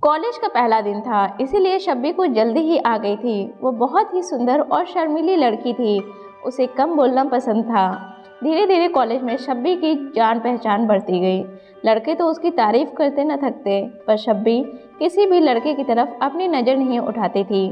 College का पहला दिन था, इसीलिए शब्बी को जल्दी ही आ गई थी। वो बहुत ही सुंदर और शर्मीली लड़की थी। उसे कम बोलना पसंद था। धीरे धीरे कॉलेज में शब्बी की जान पहचान बढ़ती गई। लड़के तो उसकी तारीफ करते न थकते, पर शब्बी किसी भी लड़के की तरफ अपनी नज़र नहीं उठाती थी।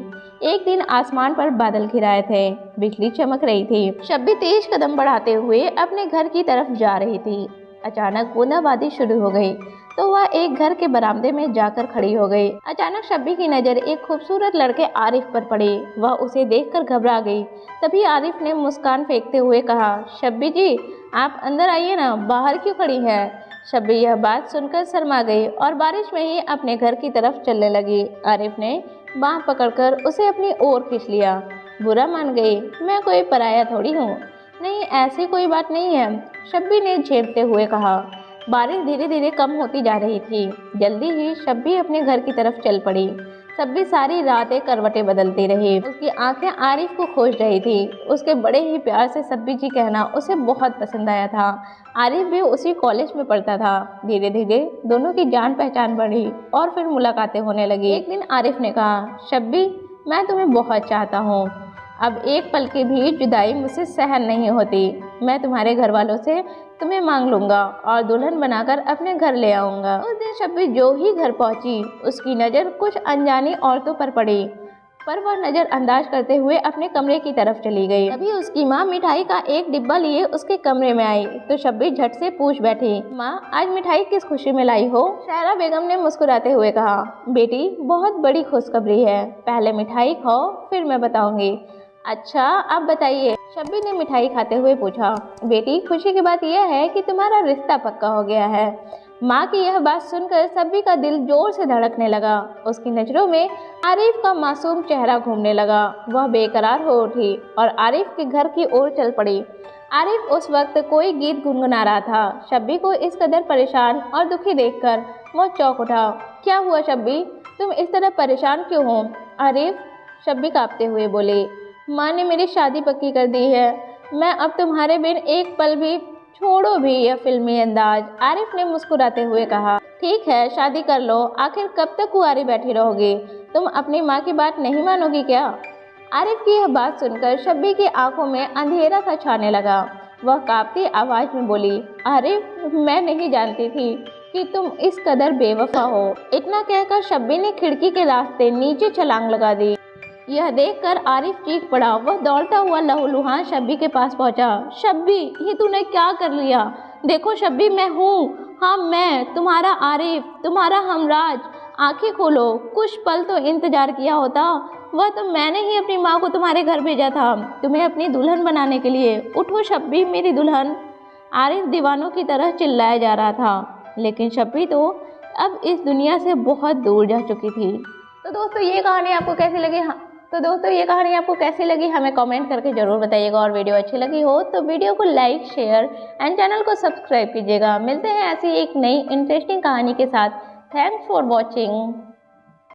एक दिन आसमान पर बादल घिराए थे, बिजली चमक रही थी। शब्बी तेज कदम बढ़ाते हुए अपने घर की तरफ जा रही थी। अचानक बूंदाबांदी शुरू हो गई, तो वह एक घर के बरामदे में जाकर खड़ी हो गई। अचानक शब्बी की नज़र एक खूबसूरत लड़के आरिफ पर पड़ी। वह उसे देखकर घबरा गई। तभी आरिफ ने मुस्कान फेंकते हुए कहा, शब्बी जी, आप अंदर आइए ना, बाहर क्यों खड़ी है। शब्बी यह बात सुनकर शर्मा गई और बारिश में ही अपने घर की तरफ चलने लगी। आरिफ ने बाँह पकड़कर उसे अपनी ओर खींच लिया। बुरा मान गई, मैं कोई पराया थोड़ी हूँ। नहीं, ऐसी कोई बात नहीं है, शब्बी ने झेपते हुए कहा। बारिश धीरे धीरे कम होती जा रही थी। जल्दी ही शब्बी अपने घर की तरफ चल पड़ी। शब्बी सारी रातें करवटें बदलती रही। उसकी आंखें आरिफ को खोज रही थी। उसके बड़े ही प्यार से शब्बी जी कहना उसे बहुत पसंद आया था। आरिफ भी उसी कॉलेज में पढ़ता था। धीरे धीरे दोनों की जान पहचान बढ़ी और फिर मुलाकातें होने लगी। एक दिन आरिफ ने कहा, शब्बी, मैं तुम्हें बहुत चाहता हूँ। अब एक पल की भी जुदाई मुझसे सहन नहीं होती। मैं तुम्हारे घर वालों से तुम्हें मांग लूँगा और दुल्हन बनाकर अपने घर ले आऊँगा। उस दिन शब्बी जो ही घर पहुँची, उसकी नज़र कुछ अनजानी औरतों पर पड़ी, पर वह नज़रअंदाज करते हुए अपने कमरे की तरफ चली गई। तभी उसकी माँ मिठाई का एक डिब्बा लिए उसके कमरे में आई, तो शब्बी झट से पूछ बैठी, माँ, आज मिठाई किस खुशी में लाई हो। शायरा बेगम ने मुस्कुराते हुए कहा, बेटी, बहुत बड़ी खुशखबरी है, पहले मिठाई खाओ, फिर मैं बताऊंगी। अच्छा, आप बताइए, शब्बी ने मिठाई खाते हुए पूछा। बेटी, खुशी की बात यह है कि तुम्हारा रिश्ता पक्का हो गया है। माँ की यह बात सुनकर शब्बी का दिल जोर से धड़कने लगा। उसकी नज़रों में आरिफ का मासूम चेहरा घूमने लगा। वह बेकरार हो उठी और आरिफ के घर की ओर चल पड़ी। आरिफ उस वक्त कोई गीत गुनगुना रहा था। शब्बी को इस कदर परेशान और दुखी देखकर वह चौंक उठा। क्या हुआ शब्बी, तुम इस तरह परेशान क्यों हो। आरिफ, शब्बी कांपते हुए बोली, माँ ने मेरी शादी पक्की कर दी है। मैं अब तुम्हारे बिन एक पल भी, छोड़ो भी यह फिल्मी अंदाज। आरिफ ने मुस्कुराते हुए कहा, ठीक है, शादी कर लो, आखिर कब तक कुंवारी बैठी रहोगी। तुम अपनी माँ की बात नहीं मानोगी क्या। आरिफ की यह बात सुनकर शब्बी की आंखों में अंधेरा सा छाने लगा। वह कांपती आवाज में बोली, आरिफ, मैं नहीं जानती थी कि तुम इस कदर बेवफा हो। इतना कहकर शब्बी ने खिड़की के रास्ते नीचे छलांग लगा दी। यह देखकर आरिफ चीख पड़ा। वह दौड़ता हुआ लहूलुहान शब्बी के पास पहुंचा। शब्बी, ये तूने क्या कर लिया। देखो शब्बी, मैं हूँ, हाँ मैं, तुम्हारा आरिफ, तुम्हारा हमराज। आंखें खोलो, कुछ पल तो इंतजार किया होता। वह तो मैंने ही अपनी माँ को तुम्हारे घर भेजा था, तुम्हें अपनी दुल्हन बनाने के लिए। उठो शब्बी, मेरी दुल्हन। आरिफ दीवानों की तरह चिल्लाया जा रहा था, लेकिन शब्बी तो अब इस दुनिया से बहुत दूर जा चुकी थी। तो दोस्तों, ये कहानी आपको कैसी लगी हमें कमेंट करके ज़रूर बताइएगा। और वीडियो अच्छी लगी हो तो वीडियो को लाइक, शेयर एंड चैनल को सब्सक्राइब कीजिएगा। मिलते हैं ऐसी एक नई इंटरेस्टिंग कहानी के साथ। Thanks for watching.